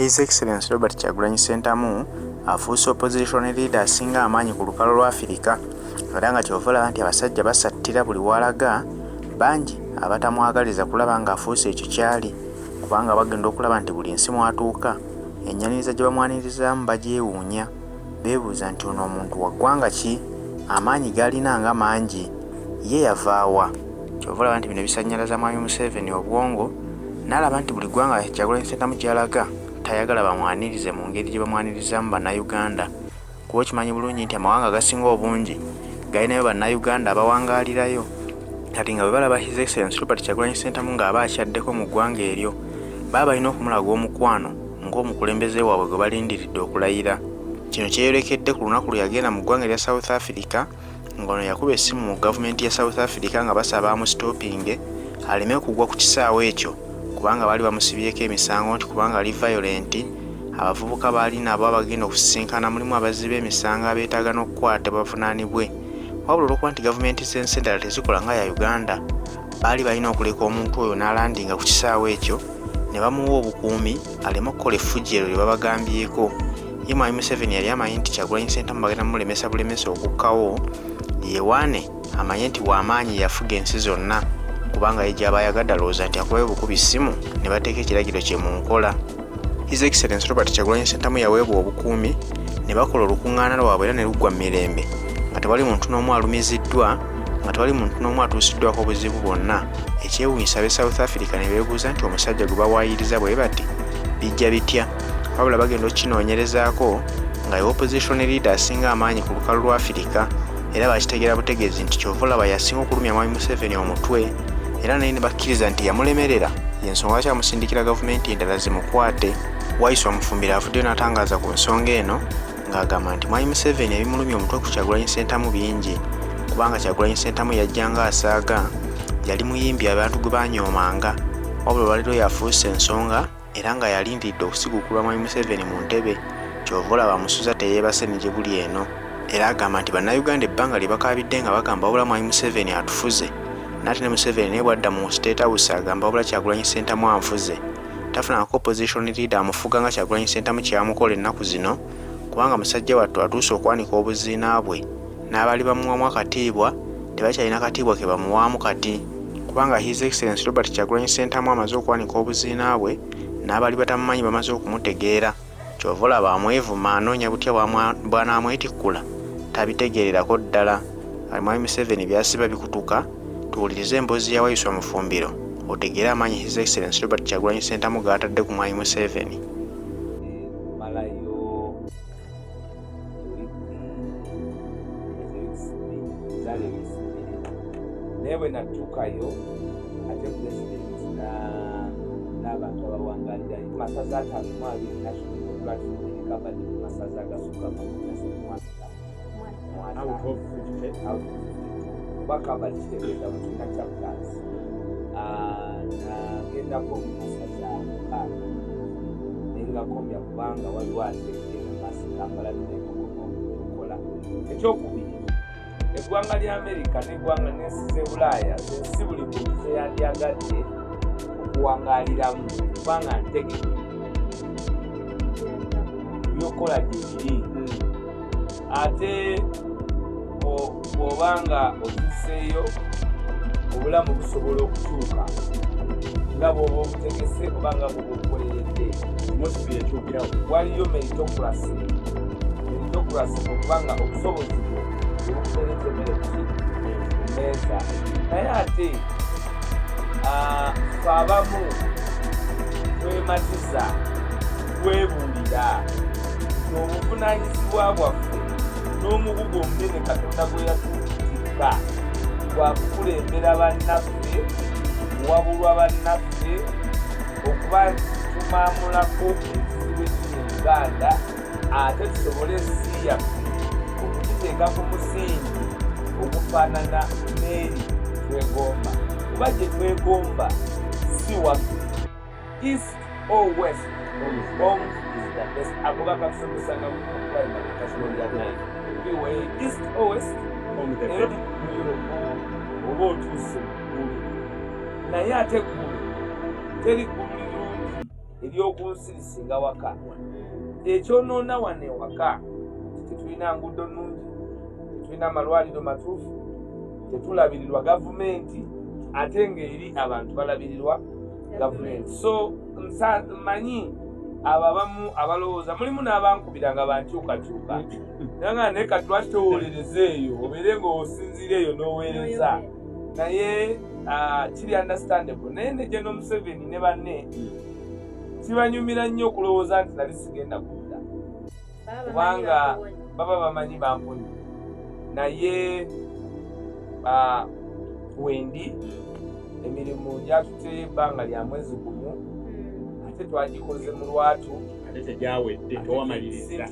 His Excellency Robert Kyagulanyi Ssentamu afuuse opposition leader asinga amaanyi ku lukalu lwa Afirika era nga kyova olaba nti abasajja basattira buli walaga bangi abatamwagaliza kulaba ng'afuuse ekyo kyali kubanga bagenda okulaba nti buli nsi mwatuuka ennyaniriza gye bamwanirizaamu bagyewuunya beebuuza nti ono omuntu wa ggwanga ki amaanyi g'alina nga mangi ye yavaawa kyova olaba nti bino bisannyalaza Mwami Museveni obwongo n'alaba nti buli ggwanga Kyagulanyi Ssentamu gy'alaga tayagala bamwanirize mu ngeri gye bamwanirizaamu bannayuganda kuba okimanyi bulungi nti amawanga agasinga obungi galinayo bannayuganda abawangaalirayo kati nga bwe balaba His Excellency Robert Kyagulanyi Ssentamu ng'aba akyaddeko mu ggwanga eryo baba balina okumulaga omukwano ng'omukulembeze waabwe gwe balindiridde okulayira. Kino kyeyolekedde ku lunaku lwe yagenda mu ggwanga erya South Africa ng'ono yakuba essimu mu gavumenti ya South Africa nga basaba amusitoopinge aleme kugwa ku kisaawe ekyo kubanga baali bamusibyeko emisango nti kubanga ali violent. Abavubuka baali nabo abagenda okusisinkana mulimu abazzi b'emisango abeetaaga n'okukwata bavunaanibwe wabula olw'okuba nti gavumenti z'ensi endala tezikola nga ya Uganda baali balina okuleka omuntu oyo n'alandinga ku kisaawe ekyo ne bamuwa obukuumi aleme okukola effujjero lye babagambyeko. Ye Mwami Museveni yali amanyi nti Kyagulanyi Ssentamu bagenda mulemesa bulemesa okukkawo yewaane amanye nti w'amaanyi yafuga ensi zonna kubanga ye gy'aba ayagadde alowooza nti akubayo obukubi ssimu ne bateeka ekiragiro kye mu nkola. His Excellency Robert Kyagulanyi Ssentamu yaweebwa obukuumi ne bakola olukuŋŋaana lwabwe era ne luggwa mu mirembe nga tewali muntu n'omu alumiziddwa nga tewali muntu n'omu atuusiddwako obuzibu bwonna. Ekyewuunyisa ab'e South Africa ne beebuuza nti omusajja gwe bawaayiriza bwe bati bijja bitya wabula bagenda okukinoonyerezaako nga ye opposition leader asinga amaanyi ku lukalu lwa Afirika era bakitegeera butegeezi nti kyova olaba yasinga okulumya Mwami Museveni omutwe era naye ne bakkiriza nti yamulemerera y'ensonga kyamusindikira gavumenti endala zimukwate. Waiswa Mufumbira avuddeyo n'atangaaza ku nsonga eno ng'agamba nti Mwami Museveni ebimulumya omutwe ku Kyagulanyi Ssentamu bingi kubanga Kyagulanyi Ssentamu yajjanga asaaga yali muyimbi abantu gwe banyoomanga wabula olwaleero yafuuse ensonga era nga yalindiridde okusiguukulwa Mwami Museveni mu ntebe kyova olaba amusuza teyeebase ne gye buli eno era agamba nti bannayuganda ebbanga lye bakaabidde nga bagamba wabula Mwami Museveni atufuze n'ate ne Museveni naye bwadda mu State House agamba wabula Kyagulanyi Ssentamu anfuze tafunangako opposition leader amufuga nga Kyagulanyi Ssentamu kyamukola ennaku zino kubanga musajja wattu atuuse okwanika obuziina bwe n'abaali bamuwamu akatiibwa tebakyalina katiibwa ke bamuwaamu kati kubanga His Excellency Robert Kyagulanyi Ssentamu amaze okwanika obuziina bwe n'abaali batamumanyi bamaze okumutegeera kyova olaba amwevuma anoonya butya bw'anaamwetikkula tabitegeererako ddala. Mwami Museveni byasiba bikutuka tuwulirize emboozi ya Waiswa Mufumbiro otegeere amaanyi His Excellency Robert Kyagulanyi Ssentamu g'atadde ku Mwami Museveni. Newe natuukayo ate pulezidenti n'abantu abawangalira masaza ataano mu abiri national platform ekabadde mu masaza agasukka bakabadde kitegeeza mu kiina kya bulansi nagendako mu masaza mukaaga naye nga komya kubanga waliwo ategeera maasi kampala nekokola ekyokubiri eggwanga lya Amerika n'eggwanga n'ensi z'e si buli muntu zeyandyagadde okuwangaaliramu kubanga ntegeke byokola gyebiri ate bw'obanga otuuseeyo obulamu busobola okukyuka nga bw'oba obutegese obanga bw'oba obukoleredde mosibi ekyukirawo waliyo meritocracy okubanga obusobozi obukutereza emmere kumeeza naye ate fe abamu twematiza twebuulira n'obuvunaanyizibwa bwaffe n'omugugu omunene Katonda gwe yatutikka gwakukulembera bannaffe muwabulwa bannaffe okubatumamulako ekizibu ekiri Uganda ate tusobole ensi yaffe okugiteeka ku musingi ogufaanana n'eri twegomba kuba gye twegomba si waffe east or west home is the best agoba katusomesanga primary kasonjaai iwe east or west eri oba otuuse ggulu naye ate ggulu teri ggulu lirungi ery'okunsirisinga waka. Ekyonoona wano ewaka tetulina nguudo nnungi, tetulina amalwaliro matuufu, tetulabirirwa gavumenti ate ng'eri abantu balabirirwa gavumenti. So mmanyi abo abamu abalowooza mulimu n'abankubira nga bankyukakyuka nanga naye kati lwaki towolereza eyo obeere ng'osinziira eyo n'oweereza naye kiri understandable. Naye ne General Museveni ne banne kibanyumira nnyo okulowooza nti nali sigenda kudda kubanga baba bamanyi bampunye. Naye wendi emirimu gyatuteye ebbanga lya mwezi gumu ate twagikoze mu lwatu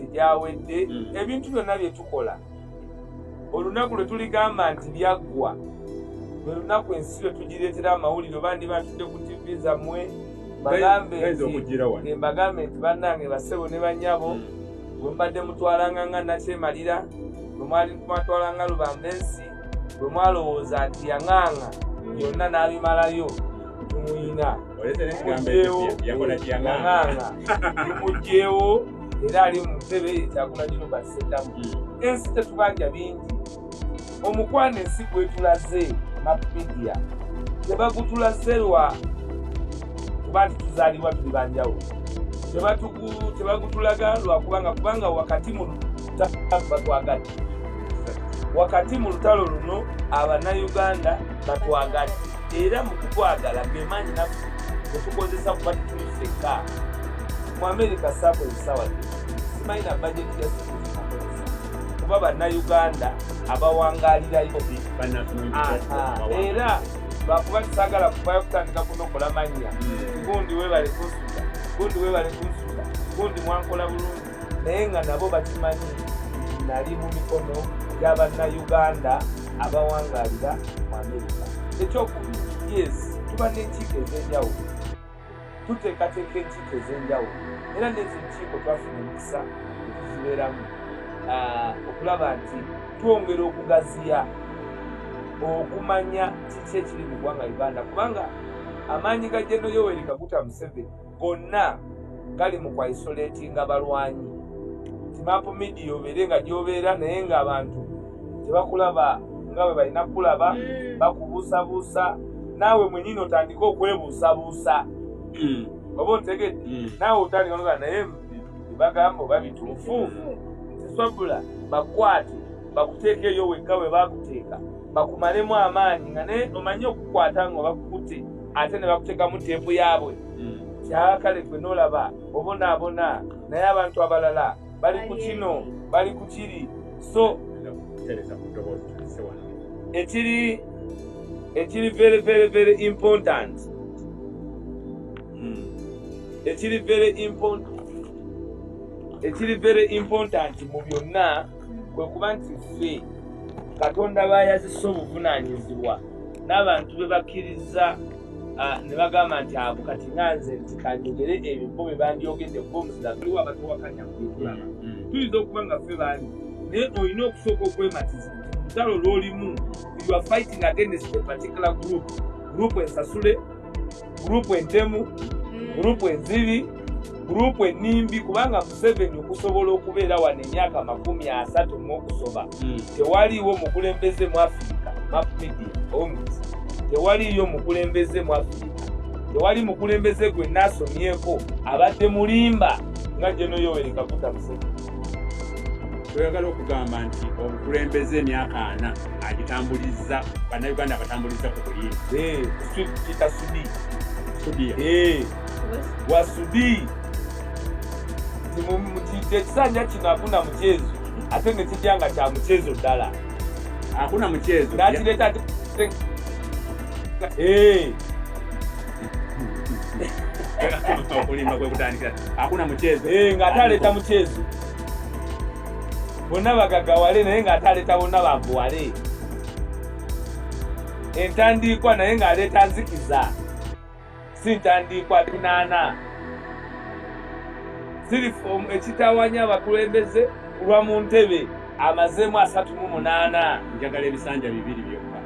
tegyawedde. Ebintu byonna bye tukola olunaku lwe tuligamba nti byaggwa lwe lunaku ensi lwe tugireetera amawulire bandi batudde ku TV zammwe bagambe nti bannange basebo ne bannyabo bwe mbadde mutwalanga nga Nakyemalira, bwe mwali mwatwalanga Lubambensi, bwe mwalowooza nti yaŋŋaŋŋa byonna n'abimalayo tumuyina yaŋŋaŋŋa tumugyewo era ali mu ntebe Kyagulanyi Robert Sentamu. Ensi tetubanja bingi, omukwano ensi gwetulaze Map Media tebagutulaze lwa kuba nti tuzaalibwa tuli banjawulo, tebagutulaga kubanga wakati mu batwagadde, wakati mu lutalo luno Abannayuganda batwagadde era mu kutwagala gemaanyi naffe getukozesa kuba tituli ffekka. Mu America saakozesa wadde simanyi na bajeti ya kuba Bannayuganda abawangaalirayo era lwakuba tisaagala kuvayo kutandika kunokola mannya gundi weebale kunsuka, gundi weebale kunsuka, gundi mwankola bulungi, naye nga nabo bakimanyi nali mu mikono gy'Abannayuganda abawangaalira mu America. Ekyokubiri, yes, tuba n'enkiiko ez'enjawulo, tuteekateeka enkiiko ez'enjawulo era n'ezo enkiiko twafuna emikisa etuzibeeramu okulaba nti twongera okugaziya okumanya kiki ekiri mu ggwanga Uganda kubanga amaanyi ga General Yoweri Kaguta Museveni gonna gali mu kwaisolatinga balwanyi. Map Media obeere nga gy'obeera naye ng'abantu tebakulaba nga bwe balina kulaba, bakubuusabuusa naawe mwenyini otandika okwebuusabuusa oba ontegedde naawe otandika noga naye bagamba oba bituufu tiswabula bakwate bakuteeka eyo wekka we bakuteeka bakumalemu amaanyi nga naye omanye okukwata nga bakukute ate ne bakuteekamu teepu yaabwe kyakale gwe n'olaba obonaabona naye abantu abalala bali ku kino bali ku kiri. So ekiri very very very important ekiri very important mu byonna kwe kuba nti ffe Katonda bayazisa obuvunaanyizibwa n'abantu be bakkiriza ne bagamba nti abo kati nganze nti kanjogere ebyo bye bandyogedde kuba omusira tuliwo abatowakanya kubikulaba tuyinza okuba nga ffe bangi naye olina okusooka okwematiza olutalo lw'olimu you are fighting against a particular group ensasule, group entemu, group enzibi, group ennimbi kubanga Museveni okusobola okubeera wano emyaka 30 mu okusoba tewaliiwo mukulembeze mu Africa. Map Media omukisa tewaliiyo mukulembeze mu Africa, tewali mukulembeze gwe naasomyeko abadde mulimba nga General Yoweri Kaguta Museveni. Toyagala okugamba nti obukulembeze emyaka 4 agitambuliza Bannayuganda abatambuliza ku bulimba kita Sudi wa Sudi ekisanja kino hakuna mchezo ate ne kijanga kya mchezo ddala hakuna mchezo nakireta okulimba kwe kutandikira hakuna mchezo nga ataleta mchezo bonna bagagawale naye nga ataleta bonna bavuwale entandiikwa naye nga aleeta nzikiza si ntandiikwa 8 sirifomu ekitawanya abakulembeze kulwa mu ntebe amazeemu 38 njagala ebisanja 2 byokka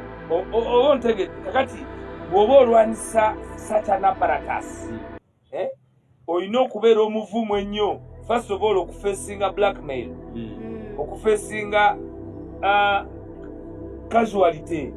oba ntegedde kakati bw'oba olwanisa such an apparatus olina okubeera omuvumu ennyo first of all okufeesinga blackmail okufeesinga casuality.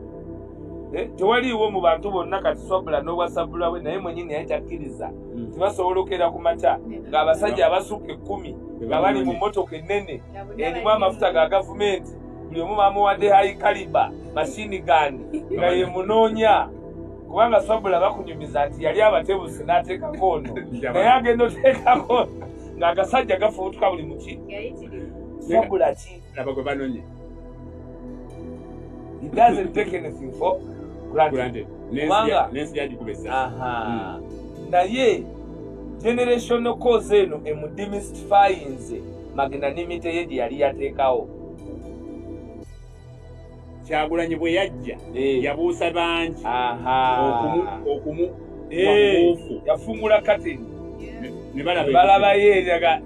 Tewaliiwo mu bantu bonna kati Swabula n'obwasabula we naye mwennyini naye takkiriza tibasobola okera ku makya ng'abasajja abasukka 10 nga bali mu mmotoka ennene erimu amafuta ga gavumenti buli omu bamuwadde high caliber mashini gani nga ye munoonya kubanga Swabula bakunyumiza nti yali abatebusi n'ateekako ono naye agenda oteekako ng'agasajja gafuutuka buli muki Swabula ki laba gwe banonye. He doesn't take anything for granted. Nensi yagikubesa. Naye generational cause eno emudemystifyinze magnanimity ye gye yali yateekawo. Kyagulanyi bwe yajja yabuusa bangi okumu yafungula kateni ne balaba yeeraga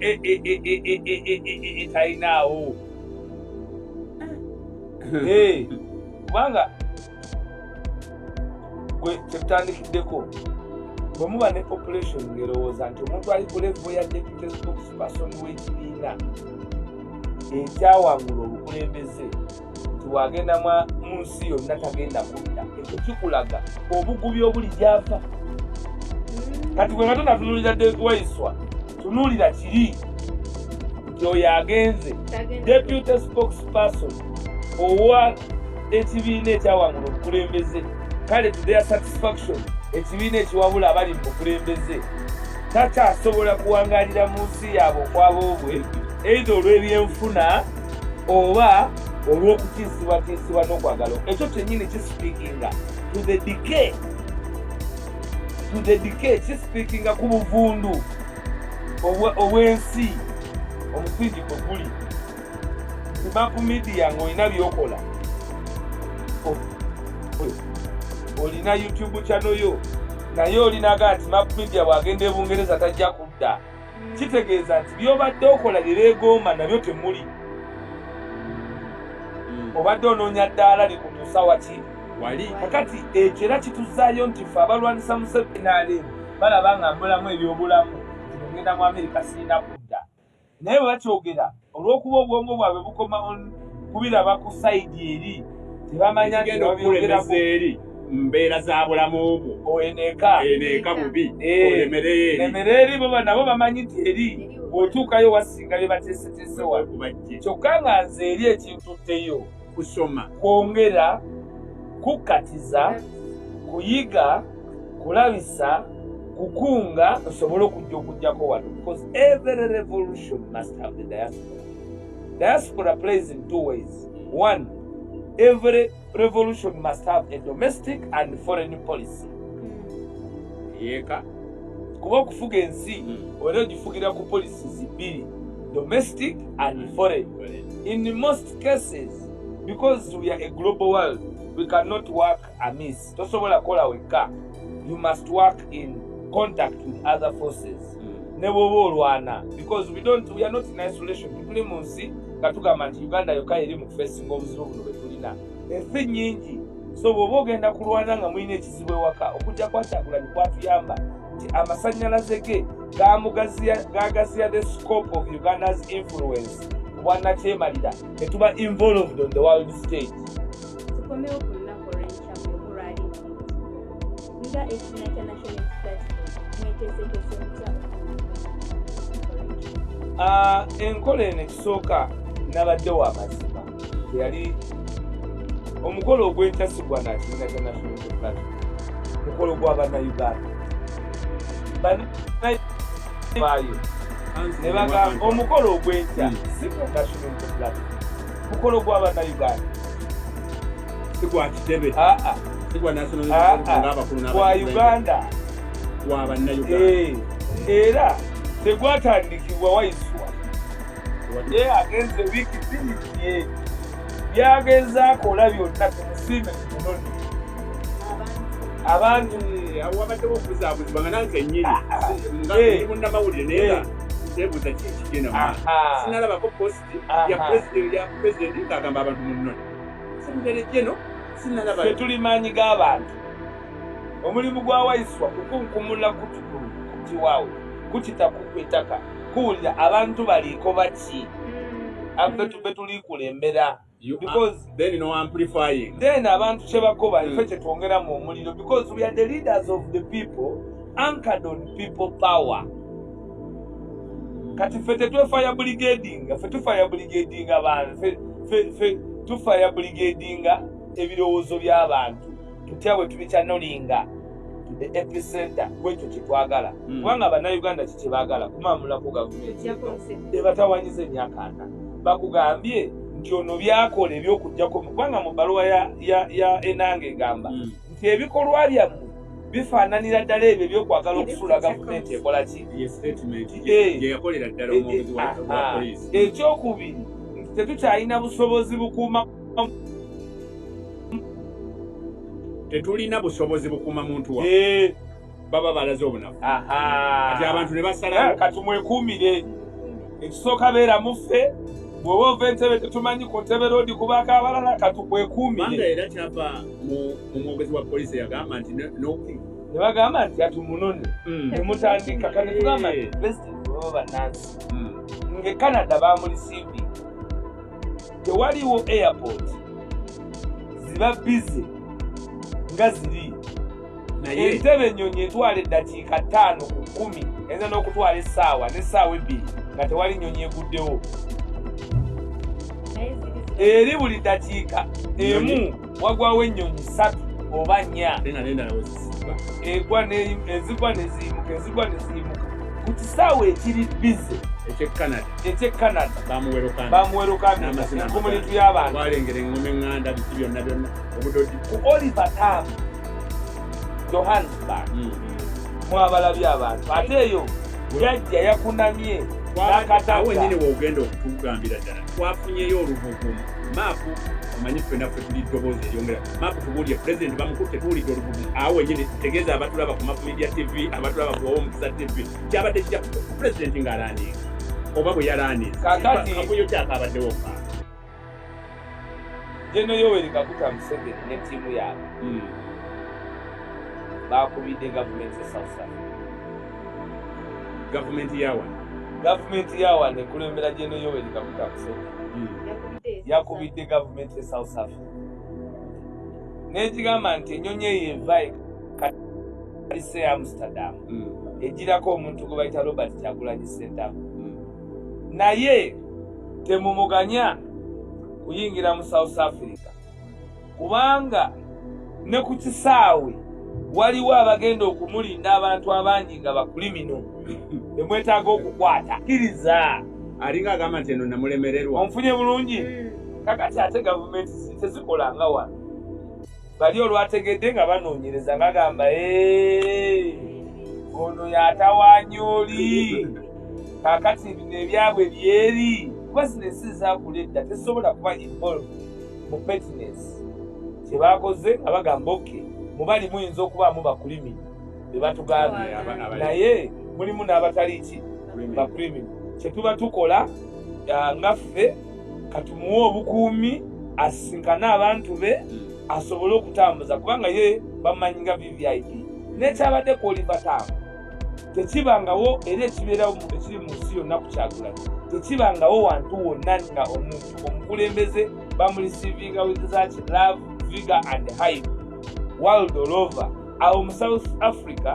talinaawo kubanga gwe tetutandikiddeko bwe muba ne population ngerowooza nti omuntu ali ku level ya deputy spokesperson w'ekibiina ekyawangula obukulembeze tiwagenda mu nsi yonna tagenda kudda ekyo kikulaga obugubi obuli gyava kati bwe nga tonatunuulira Waiswa tunuulira kiri nti oyo agenze deputy spokesperson owa ekibiina ekyawangula obukulembeze kale to their satisfaction ekibiina ekiwabula abali mu bukulembeze takyasobola kuwangalira mu nsi yaabwe okwaba obwe either olw'ebyenfuna oba olw'okutiisibwatiisibwa n'okwagala ekyo kyennyini kispeakinga to the decay kispeakinga ku buvundu obw'ensi omusingi kwe guli mapu media ng'olina byokola olina YouTube channel yo naye olinaga nti mapu media bw'agenda e Bungereza tajja kudda kitegeeza nti by'obadde okola bye beegomba nabyo temuli obadde onoonya ddaala likutuusa waki wali kakati ekyo era kituzaayo nti ffe abalwanisa Museveni balaba nga mbulamu ebyobulamu ngenda mu Amerika sirina kudda naye bwe bakyogera olw'okuba obwongo bwabwe bukoma kubiraba ku sayidi eri tebamanya nti babyogerako eri mbeera za bulamu bwo eneeka bubi olemere eri bo nabo bamanyi nti eri bw'otuukayo wasinga bye bateeseteese wano kyokka nga nze eri ekintutteyo kusoma kwongera kukkatiza kuyiga kulabisa kukunga osobole okujjako wano because every revolution must have the diaspora. Diaspora plays in two ways. One, every revolution must have a domestic and foreign policy. Yeka kuba okufuga ensi olina ogifugira ku policies bbiri, domestic and foreign. In most cases, because we are a global world, we cannot work amiss. Tosobola kola weka. You must work in contact with other forces. Because we are not in isolation. Tuli mu nsi nga tugamba nti Uganda yokka eri mu kufeesinga obuzibu buno bwe tulina. Effe nnyingi. So bw'oba ogenda kulwana nga mulina ekizibu ewaka okujja Kyagulanyi kwatuyamba nti amasannyalaze ge gaagaziya the scope of Uganda's influence bwannakyemalira ne tuba involved on the world stage. Tukomewo ku lunaku olw'enkya bwe mulwali nga ekibiina kya National Platform mweteeseteese mutya enkola eno ekisooka nabadde wa mazima yali omukolo ogw'enkya si gwa kibiina kya National Platform, mukolo gw'Abannayuganda baayo ne bagamba omukolo ogw'enkya si gwa National Platform, mukolo gw'Abannayuganda si gwa kitebe si gwa National Platform gwa Uganda gw'Abannayuganda era tegwatandikibwa Waiswa ye agenze wiiki bbiri byagezaako ola byonna tumusiime tumunoni abantu awabaddewo okubuzaabuzibwa nga nange nnyini nga munnamawulire naye nga tebuuza kikigenda mu sinalabako positi ya pulezidenti ng'agamba abantu munnoni semuterekeno sinalaba tuli maanyi g'abantu omulimu gwa Waiswa kukunkumula kutukulu kutiwaawo kukita kukwetaka kuwulira abantu baliko baki abe tuli kulembera because then no amplifying then abantu kyebakoba ife kyetwongeramu omuliro because we are the leaders of the people anchored on people power. Kati fe tetwefire brigading abantu fe tufire brigading ebirowoozo by'abantu tutya bwe tubikyanolinga the epicenter kwekyo kyetwagala kubanga abannayuganda kikyebaagala kumamulako gavumenti ebatawanyiza emyaka 4 bakugambye nti ono byakola ebyokujjako kubanga mu bbaluwa ya Enanga egamba nti ebikolwa byammwe bifaananira ddala ebyo ebyokwagala okusula gavumenti ekola ki yakolera ddala omwogezi wa poliisi. Ekyokubiri nti tetukyalina busobozi bukuuma tetulina busobozi bukuuma muntu wa baba balaze obunafu kati abantu ne basalawo kati mwekuumire ekisooka beera muffe bw'oba ova entebe tetumanyi ku ntebe roodi kubaako abalala katukwekuumire. Manga era kyava mu mwogezi wa poliisi yagamba nti ne bagamba nti atumunone nemutandika kati tugamba nti president baba bannansi nge Canada bamulisiivi tewaliwo airport ziba bize nga ziri naye entebe ennyonyi etwala eddakiika 5 ku 10 enza n'okutwala essaawa n'essaawa 2 nga tewali nnyonyi eguddewo eri buli ddakiika emu wagwawo ennyonyi 3 oba 4 egwa ezigwa neziyimuka ku kisaawe ekiri bize eky'Canada bamuwerokamikomunitu y'abantu walengera engoma eŋŋanda biki byonna obudodi ku Oliver Tambo Johannesburg mwabalabye abantu ate eyo yajja yakunamye awo wenyini woogenda okutugambira ddala twafunyeyo olubugumu maapu omanyi ffenna ffe tuli ddoboozi eryongera maapu tubuulye pulezidenti bamukutte tuwulidde olubugumu awo wenyini tegeeza abatulaba ku Mapu Media TV abatulaba ku Omukisa TV kyabadde kijja pulezidenti ng'alaaninga oba bwe yalaaninga kakati kakuyo kyakabaddewo ka Jeno Yoweri Kaguta Museveni ne ttiimu yaabwe baakubidde gavumenti ya South Africa. Gavumenti yawa nekulembera Jeno Yoweri Kaguta Museveni yakubidde gavumenti ya South Africa n'egigamba nti ennyonyi eyo eva kalise Amsterdam egirako omuntu gwe bayita Robert Kyagulanyi Ssentamu naye temumuganya kuyingira mu South Africa kubanga ne ku kisaawe waliwo abagenda okumulinda abantu abangi nga bakulimino emwetaaga okukwata kkiriza alinga agamba nti eno namulemererwa omufunye bulungi kakati ate gavumenti tezikola nga wano bali olwategedde nga banoonyereza ngagamba ono yatawaanya oli kakati bino ebyabwe byeri kuba zino ensi zaakula edda tezisobola kuba involved mu pettiness kyebakoze nga bagamba oke mubali muyinza okubaamu bakulimini bebatugambye naye mulimu n'abatali ki bakulimini kyetuba tukola ngaffe katumuwe obukuumi asisinkane abantu be asobole okutambuza kubanga ye bamanyi nga VVIP nekyabadde ku Oliver Tambo tekibangawo era ekibeerawo ekiri mu nsi yonna ku Kyagulanyi tekibangawo wantu wonna nga omuntu omukulembeze bamulisiivinga with such love vigor and hype world all over. Awo mu South Africa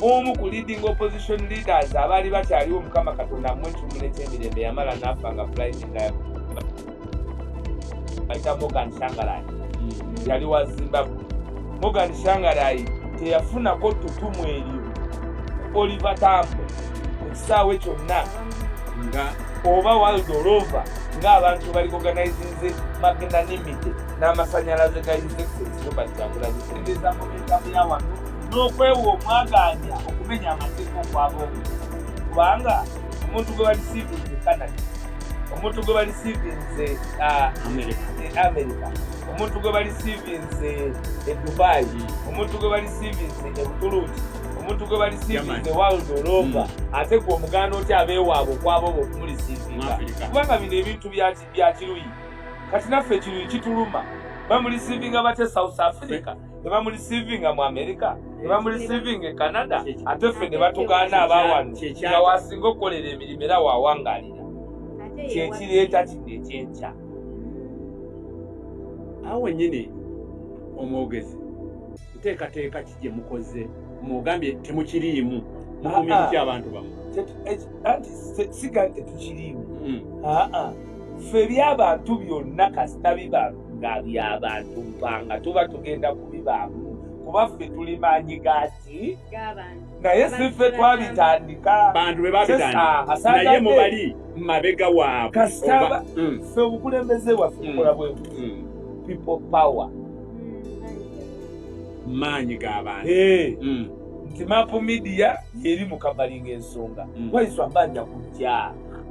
omu ku leading opposition leaders abaali bakyaliwo Mukama Katonda mmwekyumula ekyemirembe yamala n'afa nga flying bayita Morgan Tsvangirai yali wa Zimbabwe. Morgan Tsvangirai teyafunako ttutumu eryo Oliver Tambo ku kisaawe kyonna nga oba world all over ng'abantu bali organizinze magnanimity n'amasanyalaze ga His Excellency Robert Kyagulanyi tegeeza momentamu ya wano n'okwewa omwaganya okumenya amateeka okwaba omu kubanga omuntu gwe balisiivinze Canada, omuntu gwe balisiivinze America, omuntu gwe balisiivinze Dubai, omuntu gwe balisiivinze Butuluki, omuntu gwe balisiivinze world all over ate gwe omuganda otya abeewaabwe okwaba oba okumulisiivinga kubanga bino ebintu bya kiruyi kati naffe ekiruyi kituluma bamulisiivinga bate South Africa nebamureceivinga mu America nebamureceivinga e Canada ate ffe ne batugaana abawano nga wasinga okukolera emirimu era wawangalira kyekireeta kino ekyenkya awo nyine omwogezi nteekateeka ki gye mukoze mugambye temukiriimu mukumye muki abantu bamu anti siga tetukiriimu ffe by'abantu byonna kasita biba nga by'abantu mpanga tuba tugenda kubibaamu kuba ffe tuli maanyi gaaki naye si ffe twabitandika bantu bwe babitandika naye mubali mabega waabwe kasita ffe obukulembeze bwaffe bukola bwe people power maanyi g'abantu nti Mapu Media yeri mu kavalinga ensonga waiswa mbanja kujja